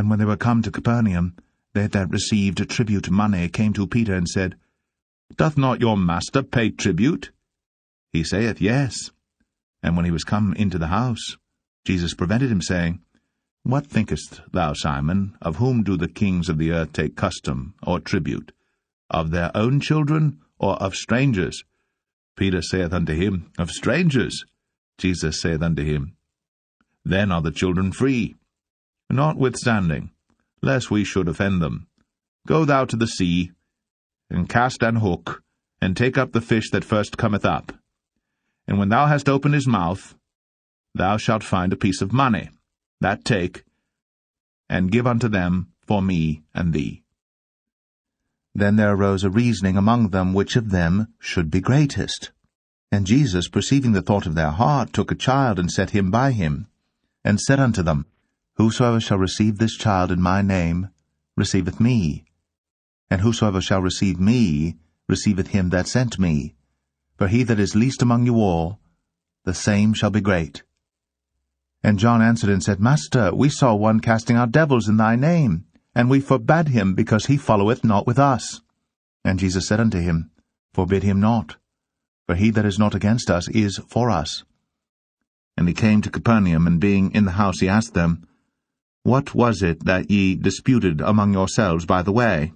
And when they were come to Capernaum, they that received tribute money came to Peter and said, Doth not your master pay tribute? He saith, Yes. And when he was come into the house, Jesus prevented him, saying, What thinkest thou, Simon, of whom do the kings of the earth take custom or tribute? Of their own children, or of strangers? Peter saith unto him, Of strangers. Jesus saith unto him, Then are the children free. Notwithstanding, lest we should offend them, go thou to the sea, and cast an hook, and take up the fish that first cometh up. And when thou hast opened his mouth, thou shalt find a piece of money. That take, and give unto them for me and thee. Then there arose a reasoning among them which of them should be greatest. And Jesus, perceiving the thought of their heart, took a child, and set him by him, and said unto them, Whosoever shall receive this child in my name receiveth me. And whosoever shall receive me receiveth him that sent me. For he that is least among you all, the same shall be great. And John answered and said, Master, we saw one casting out devils in thy name, and we forbade him, because he followeth not with us. And Jesus said unto him, Forbid him not, for he that is not against us is for us. And he came to Capernaum, and being in the house he asked them, What was it that ye disputed among yourselves by the way?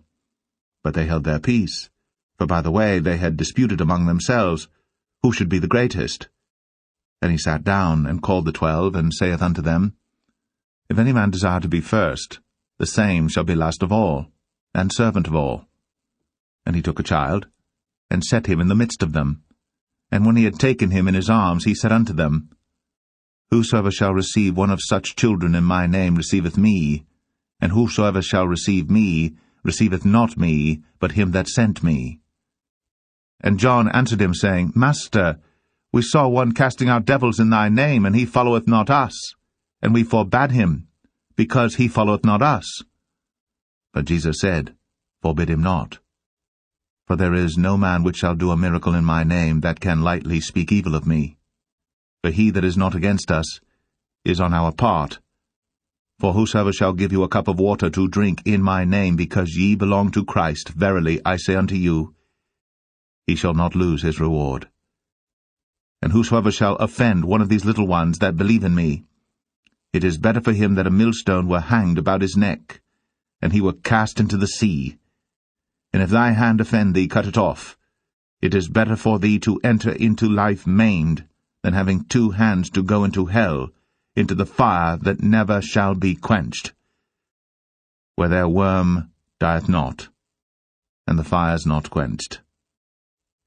But they held their peace, for by the way they had disputed among themselves, who should be the greatest. And he sat down, and called the 12, and saith unto them, If any man desire to be first, the same shall be last of all, and servant of all. And he took a child, and set him in the midst of them. And when he had taken him in his arms, he said unto them, Whosoever shall receive one of such children in my name receiveth me, and whosoever shall receive me receiveth not me, but him that sent me. And John answered him, saying, Master, we saw one casting out devils in thy name, and he followeth not us. And we forbade him, because he followeth not us. But Jesus said, Forbid him not. For there is no man which shall do a miracle in my name that can lightly speak evil of me. For he that is not against us is on our part. For whosoever shall give you a cup of water to drink in my name, because ye belong to Christ, verily I say unto you, he shall not lose his reward. And whosoever shall offend one of these little ones that believe in me, it is better for him that a millstone were hanged about his neck, and he were cast into the sea. And if thy hand offend thee, cut it off. It is better for thee to enter into life maimed, than having 2 hands to go into hell, into the fire that never shall be quenched, where their worm dieth not, and the fire is not quenched.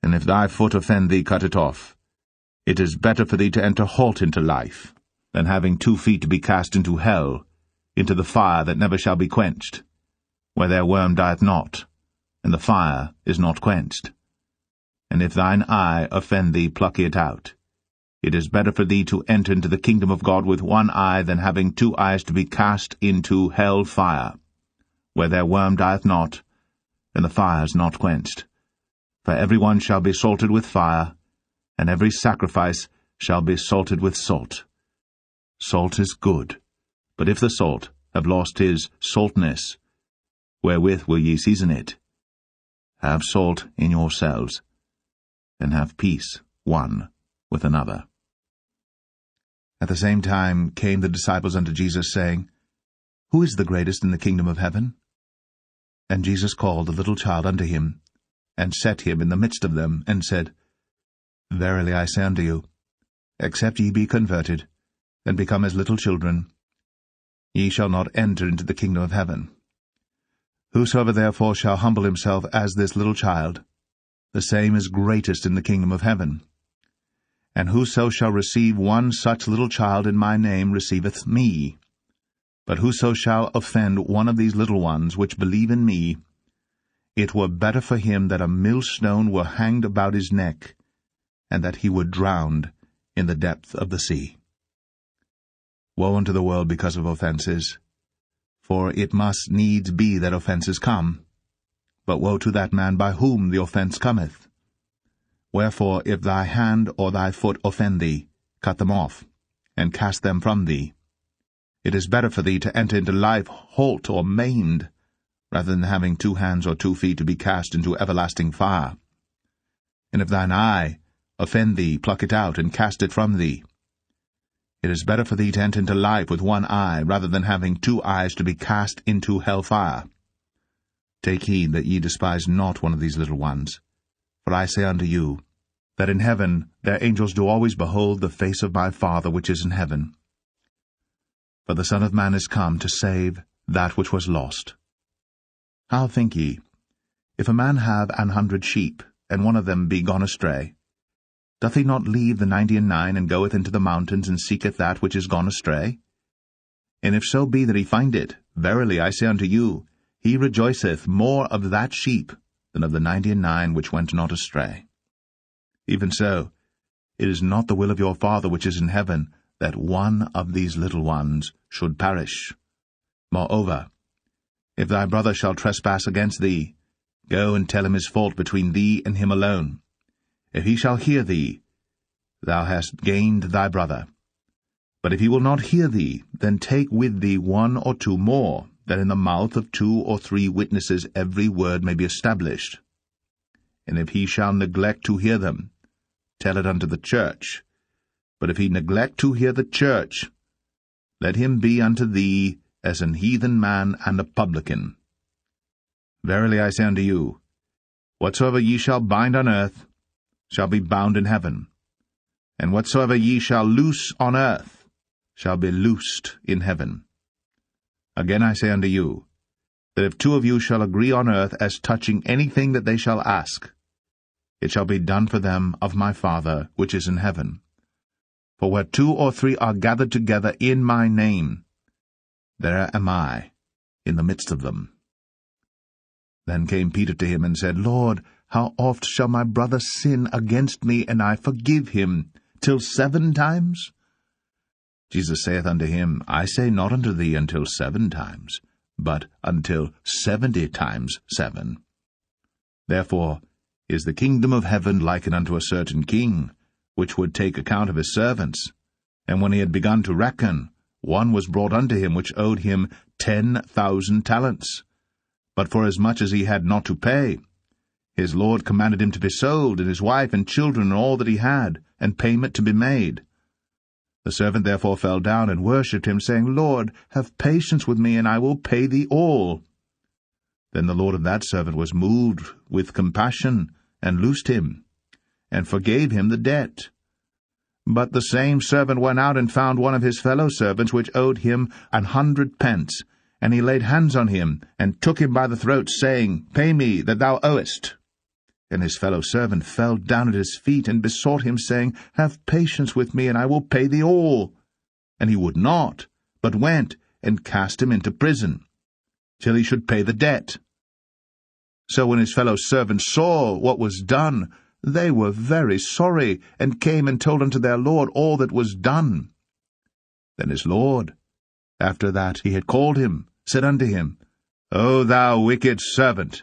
And if thy foot offend thee, cut it off. It is better for thee to enter halt into life, than having 2 feet to be cast into hell, into the fire that never shall be quenched, where their worm dieth not, and the fire is not quenched. And if thine eye offend thee, pluck it out. It is better for thee to enter into the kingdom of God with 1 eye, than having 2 eyes to be cast into hell fire, where their worm dieth not, and the fire is not quenched. For every one shall be salted with fire, and every sacrifice shall be salted with salt. Salt is good, but if the salt have lost his saltness, wherewith will ye season it? Have salt in yourselves, and have peace one with another. At the same time came the disciples unto Jesus, saying, Who is the greatest in the kingdom of heaven? And Jesus called the little child unto him, and set him in the midst of them, and said, Verily I say unto you, except ye be converted, and become as little children, ye shall not enter into the kingdom of heaven. Whosoever therefore shall humble himself as this little child, the same is greatest in the kingdom of heaven. And whoso shall receive one such little child in my name receiveth me. But whoso shall offend one of these little ones which believe in me, it were better for him that a millstone were hanged about his neck, and that he were drowned in the depth of the sea. Woe unto the world because of offenses, for it must needs be that offenses come. But woe to that man by whom the offense cometh. Wherefore, if thy hand or thy foot offend thee, cut them off, and cast them from thee. It is better for thee to enter into life halt or maimed, rather than having 2 hands or 2 feet to be cast into everlasting fire. And if thine eye offend thee, pluck it out, and cast it from thee. It is better for thee to enter into life with 1 eye, rather than having 2 eyes to be cast into hell fire. Take heed that ye despise not one of these little ones. For I say unto you, that in heaven their angels do always behold the face of my Father which is in heaven. For the Son of Man is come to save that which was lost. How think ye, if a man have 100 sheep, and one of them be gone astray, doth he not leave the 99 and goeth into the mountains, and seeketh that which is gone astray? And if so be that he find it, verily I say unto you, he rejoiceth more of that sheep than of the 99 which went not astray. Even so, it is not the will of your Father which is in heaven, that one of these little ones should perish. Moreover, if thy brother shall trespass against thee, go and tell him his fault between thee and him alone. If he shall hear thee, thou hast gained thy brother. But if he will not hear thee, then take with thee 1 or 2 more, that in the mouth of 2 or 3 witnesses every word may be established. And if he shall neglect to hear them, tell it unto the church. But if he neglect to hear the church, let him be unto thee as an heathen man and a publican. Verily I say unto you, whatsoever ye shall bind on earth shall be bound in heaven, and whatsoever ye shall loose on earth shall be loosed in heaven. Again I say unto you, that if 2 of you shall agree on earth as touching anything that they shall ask, it shall be done for them of my Father which is in heaven. For where 2 or 3 are gathered together in my name, there am I in the midst of them. Then came Peter to him and said, Lord, how oft shall my brother sin against me, and I forgive him? Till 7 times? Jesus saith unto him, I say not unto thee until 7 times, but until 70 times 7. Therefore is the kingdom of heaven likened unto a certain king, which would take account of his servants. And when he had begun to reckon, one was brought unto him which owed him 10,000 talents. But forasmuch as he had not to pay, his lord commanded him to be sold, and his wife and children and all that he had, and payment to be made. The servant therefore fell down and worshipped him, saying, Lord, have patience with me, and I will pay thee all. Then the lord of that servant was moved with compassion, and loosed him, and forgave him the debt. But the same servant went out and found one of his fellow servants which owed him 100 pence, and he laid hands on him, and took him by the throat, saying, Pay me that thou owest. And his fellow servant fell down at his feet, and besought him, saying, Have patience with me, and I will pay thee all. And he would not, but went and cast him into prison, till he should pay the debt. So when his fellow servants saw what was done, they were very sorry, and came and told unto their lord all that was done. Then his lord, after that he had called him, said unto him, O thou wicked servant,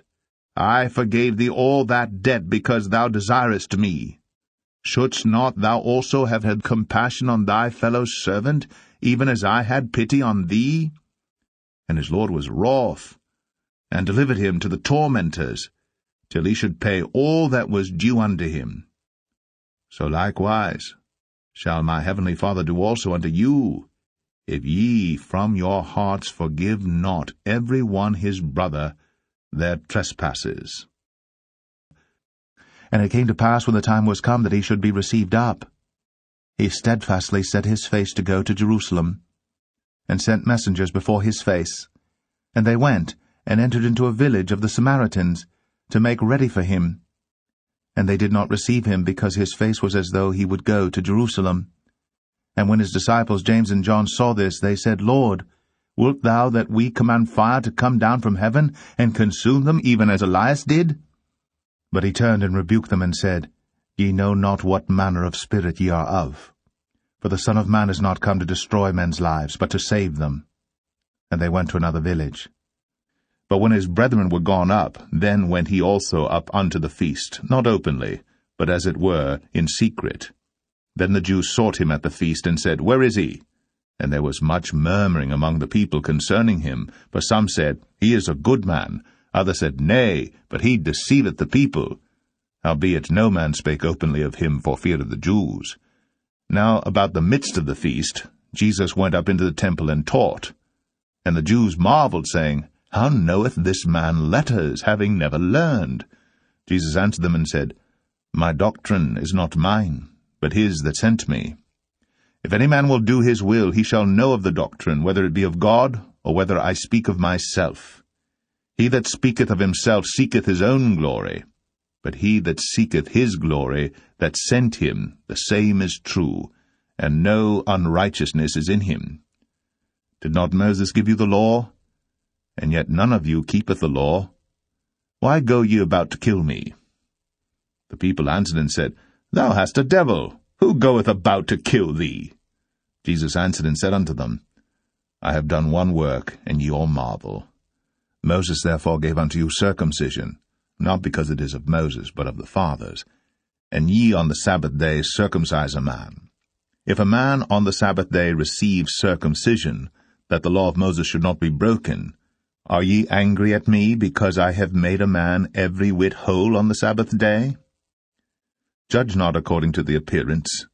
I forgave thee all that debt, because thou desirest me. Shouldst not thou also have had compassion on thy fellow servant, even as I had pity on thee? And his lord was wroth, and delivered him to the tormentors, till he should pay all that was due unto him. So likewise shall my heavenly Father do also unto you, if ye from your hearts forgive not every one his brother their trespasses. And it came to pass, when the time was come that he should be received up, he steadfastly set his face to go to Jerusalem, and sent messengers before his face. And they went, and entered into a village of the Samaritans, to make ready for him. And they did not receive him, because his face was as though he would go to Jerusalem. And when his disciples James and John saw this, they said, Lord, wilt thou that we command fire to come down from heaven, and consume them, even as Elias did? But he turned and rebuked them, and said, Ye know not what manner of spirit ye are of. For the Son of Man is not come to destroy men's lives, but to save them. And they went to another village. But when his brethren were gone up, then went he also up unto the feast, not openly, but as it were in secret. Then the Jews sought him at the feast, and said, Where is he? And there was much murmuring among the people concerning him, for some said, He is a good man. Others said, Nay, but he deceiveth the people. Howbeit no man spake openly of him for fear of the Jews. Now about the midst of the feast, Jesus went up into the temple and taught. And the Jews marveled, saying, How knoweth this man letters, having never learned? Jesus answered them and said, My doctrine is not mine, but his that sent me. If any man will do his will, he shall know of the doctrine, whether it be of God, or whether I speak of myself. He that speaketh of himself seeketh his own glory, but he that seeketh his glory that sent him, the same is true, and no unrighteousness is in him. Did not Moses give you the law? And yet none of you keepeth the law. Why go ye about to kill me? The people answered and said, Thou hast a devil. Who goeth about to kill thee? Jesus answered and said unto them, I have done one work, and ye all marvel. Moses therefore gave unto you circumcision, not because it is of Moses, but of the fathers. And ye on the Sabbath day circumcise a man. If a man on the Sabbath day receive circumcision, that the law of Moses should not be broken, are ye angry at me, because I have made a man every whit whole on the Sabbath day? Judge not according to the appearance,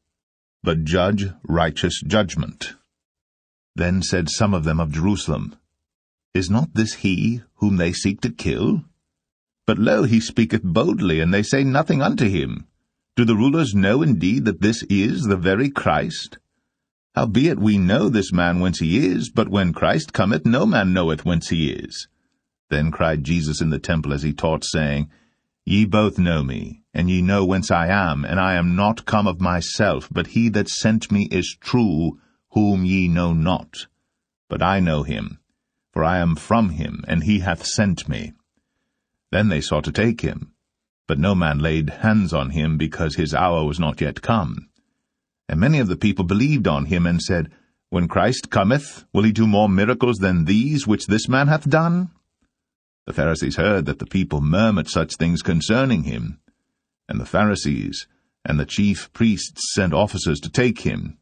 but judge righteous judgment. Then said some of them of Jerusalem, Is not this he whom they seek to kill? But lo, he speaketh boldly, and they say nothing unto him. Do the rulers know indeed that this is the very Christ? Howbeit we know this man whence he is, but when Christ cometh, no man knoweth whence he is. Then cried Jesus in the temple as he taught, saying, Ye both know me, and ye know whence I am, and I am not come of myself, but he that sent me is true, whom ye know not. But I know him, for I am from him, and he hath sent me. Then they sought to take him, but no man laid hands on him, because his hour was not yet come. And many of the people believed on him, and said, When Christ cometh, will he do more miracles than these which this man hath done? The Pharisees heard that the people murmured such things concerning him. And the Pharisees and the chief priests sent officers to take him.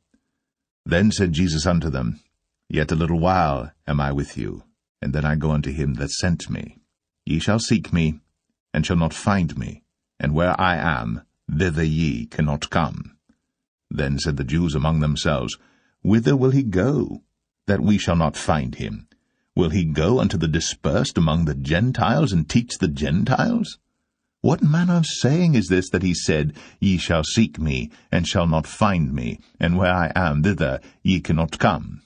Then said Jesus unto them, Yet a little while am I with you, and then I go unto him that sent me. Ye shall seek me, and shall not find me, and where I am, thither ye cannot come. Then said the Jews among themselves, Whither will he go, that we shall not find him? Will he go unto the dispersed among the Gentiles, and teach the Gentiles? What manner of saying is this that he said, Ye shall seek me, and shall not find me, and where I am, thither ye cannot come?